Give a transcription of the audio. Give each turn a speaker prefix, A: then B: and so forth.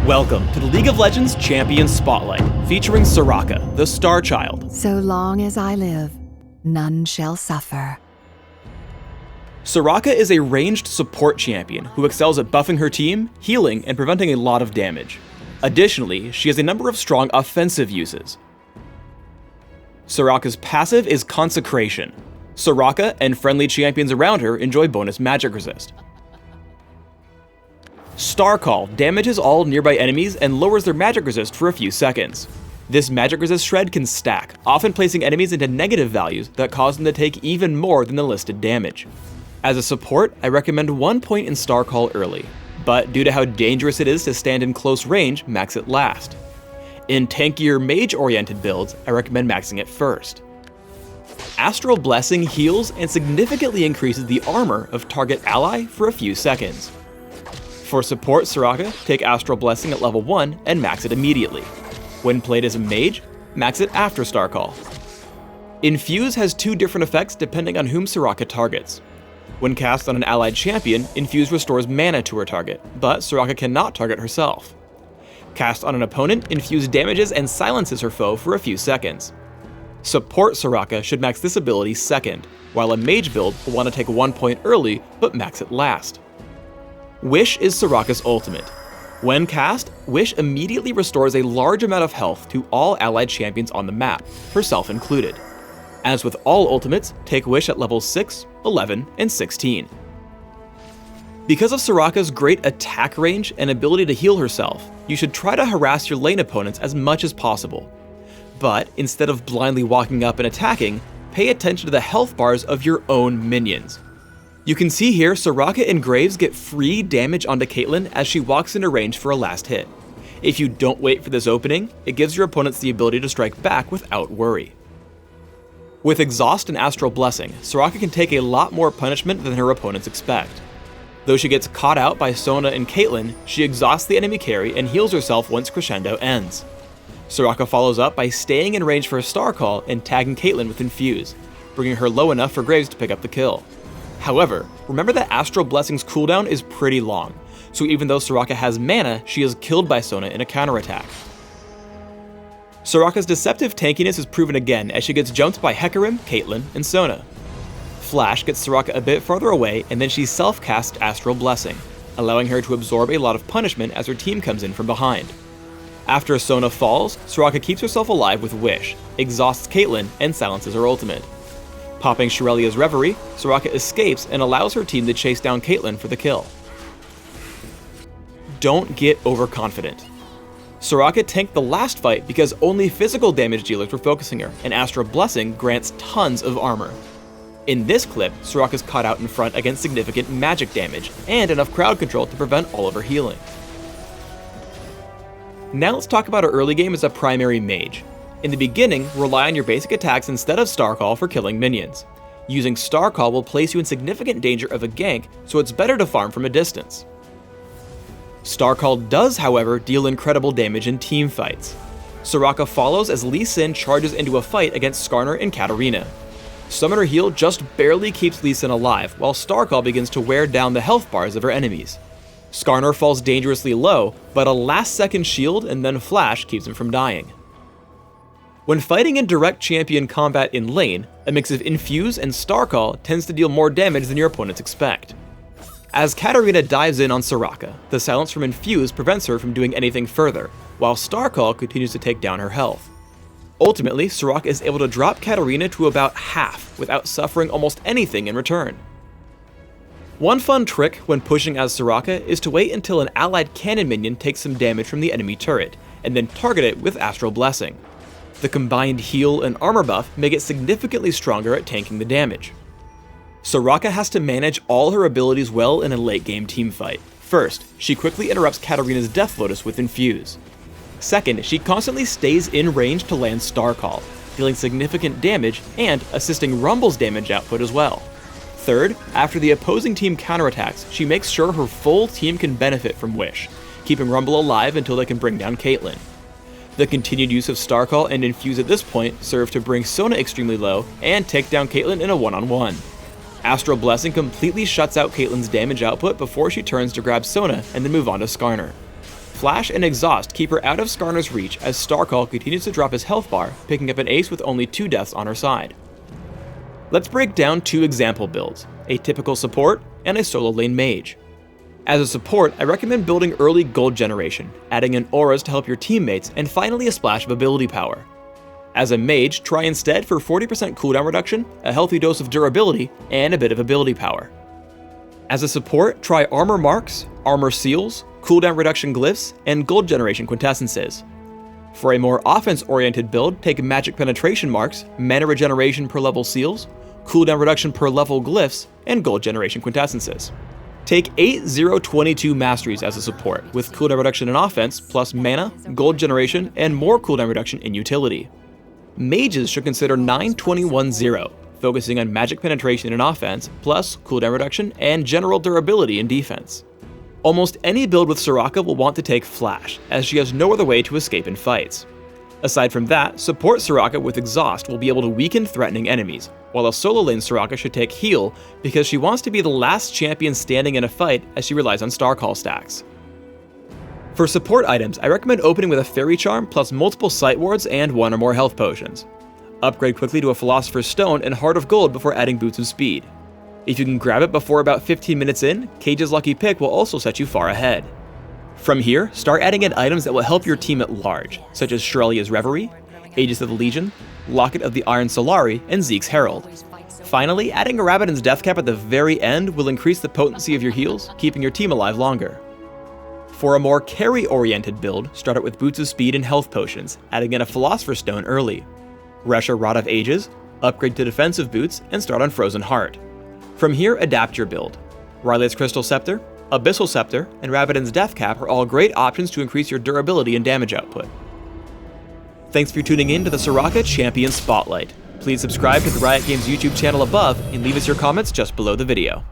A: Welcome to the League of Legends Champion Spotlight, featuring Soraka, the Star Child.
B: So long as I live, none shall suffer.
A: Soraka is a ranged support champion who excels at buffing her team, healing, and preventing a lot of damage. Additionally, she has a number of strong offensive uses. Soraka's passive is Consecration. Soraka and friendly champions around her enjoy bonus magic resist. Star Call damages all nearby enemies and lowers their magic resist for a few seconds. This magic resist shred can stack, often placing enemies into negative values that cause them to take even more than the listed damage. As a support, I recommend 1 point in Star Call early, but due to how dangerous it is to stand in close range, max it last. In tankier mage-oriented builds, I recommend maxing it first. Astral Blessing heals and significantly increases the armor of target ally for a few seconds. For support Soraka, take Astral Blessing at level 1 and max it immediately. When played as a mage, max it after Star Call. Infuse has 2 different effects depending on whom Soraka targets. When cast on an allied champion, Infuse restores mana to her target, but Soraka cannot target herself. Cast on an opponent, Infuse damages and silences her foe for a few seconds. Support Soraka should max this ability second, while a mage build will want to take 1 point early but max it last. Wish is Soraka's ultimate. When cast, Wish immediately restores a large amount of health to all allied champions on the map, herself included. As with all ultimates, take Wish at levels 6, 11, and 16. Because of Soraka's great attack range and ability to heal herself, you should try to harass your lane opponents as much as possible. But instead of blindly walking up and attacking, pay attention to the health bars of your own minions. You can see here Soraka and Graves get free damage onto Caitlyn as she walks into range for a last hit. If you don't wait for this opening, it gives your opponents the ability to strike back without worry. With Exhaust and Astral Blessing, Soraka can take a lot more punishment than her opponents expect. Though she gets caught out by Sona and Caitlyn, she exhausts the enemy carry and heals herself once Crescendo ends. Soraka follows up by staying in range for a Star Call and tagging Caitlyn with Infuse, bringing her low enough for Graves to pick up the kill. However, remember that Astral Blessing's cooldown is pretty long, so even though Soraka has mana, she is killed by Sona in a counterattack. Soraka's deceptive tankiness is proven again as she gets jumped by Hecarim, Caitlyn, and Sona. Flash gets Soraka a bit farther away and then she self-casts Astral Blessing, allowing her to absorb a lot of punishment as her team comes in from behind. After Sona falls, Soraka keeps herself alive with Wish, exhausts Caitlyn, and silences her ultimate. Popping Shirelia's Reverie, Soraka escapes and allows her team to chase down Caitlyn for the kill. Don't get overconfident. Soraka tanked the last fight because only physical damage dealers were focusing her, and Astral Blessing grants tons of armor. In this clip, Soraka's caught out in front against significant magic damage, and enough crowd control to prevent all of her healing. Now let's talk about her early game as a primary mage. In the beginning, rely on your basic attacks instead of Star Call for killing minions. Using Star Call will place you in significant danger of a gank, so it's better to farm from a distance. Star Call does, however, deal incredible damage in team fights. Soraka follows as Lee Sin charges into a fight against Skarner and Katarina. Summoner Heal just barely keeps Lee Sin alive, while Star Call begins to wear down the health bars of her enemies. Skarner falls dangerously low, but a last-second shield and then flash keeps him from dying. When fighting in direct champion combat in lane, a mix of Infuse and Star Call tends to deal more damage than your opponents expect. As Katarina dives in on Soraka, the silence from Infuse prevents her from doing anything further, while Star Call continues to take down her health. Ultimately, Soraka is able to drop Katarina to about half without suffering almost anything in return. One fun trick when pushing as Soraka is to wait until an allied cannon minion takes some damage from the enemy turret, and then target it with Astral Blessing. The combined heal and armor buff make it significantly stronger at tanking the damage. Soraka has to manage all her abilities well in a late game teamfight. First, she quickly interrupts Katarina's Death Lotus with Infuse. Second, she constantly stays in range to land Star Call, dealing significant damage and assisting Rumble's damage output as well. Third, after the opposing team counterattacks, she makes sure her full team can benefit from Wish, keeping Rumble alive until they can bring down Caitlyn. The continued use of Star Call and Infuse at this point serve to bring Sona extremely low and take down Caitlyn in a one-on-one. Astral Blessing completely shuts out Caitlyn's damage output before she turns to grab Sona and then move on to Skarner. Flash and Exhaust keep her out of Skarner's reach as Starcall continues to drop his health bar, picking up an ace with only 2 deaths on her side. Let's break down 2 example builds, a typical support and a solo lane mage. As a support, I recommend building early gold generation, adding in auras to help your teammates, and finally a splash of ability power. As a mage, try instead for 40% cooldown reduction, a healthy dose of durability, and a bit of ability power. As a support, try armor marks, armor seals, cooldown reduction glyphs, and gold generation quintessences. For a more offense-oriented build, take magic penetration marks, mana regeneration per level seals, cooldown reduction per level glyphs, and gold generation quintessences. Take 8-0-22 Masteries as a support, with cooldown reduction in offense, plus mana, gold generation, and more cooldown reduction in utility. Mages should consider 9-21-0, focusing on magic penetration in offense, plus cooldown reduction and general durability in defense. Almost any build with Soraka will want to take Flash, as she has no other way to escape in fights. Aside from that, support Soraka with Exhaust will be able to weaken threatening enemies, while a solo lane Soraka should take Heal because she wants to be the last champion standing in a fight as she relies on Starcall stacks. For support items, I recommend opening with a Fairy Charm plus multiple Sight Wards and 1 or more health potions. Upgrade quickly to a Philosopher's Stone and Heart of Gold before adding Boots of Speed. If you can grab it before about 15 minutes in, Cage's Lucky Pick will also set you far ahead. From here, start adding in items that will help your team at large, such as Shirelia's Reverie, Aegis of the Legion, Locket of the Iron Solari, and Zeke's Herald. Finally, adding a Rabadon's Death Cap at the very end will increase the potency of your heals, keeping your team alive longer. For a more carry-oriented build, start out with Boots of Speed and health potions, adding in a Philosopher's Stone early. Rush a Rod of Ages, upgrade to defensive boots, and start on Frozen Heart. From here, adapt your build. Rylea's Crystal Scepter, Abyssal Scepter, and Rabadon's Death Cap are all great options to increase your durability and damage output. Thanks for tuning in to the Soraka Champion Spotlight. Please subscribe to the Riot Games YouTube channel above and leave us your comments just below the video.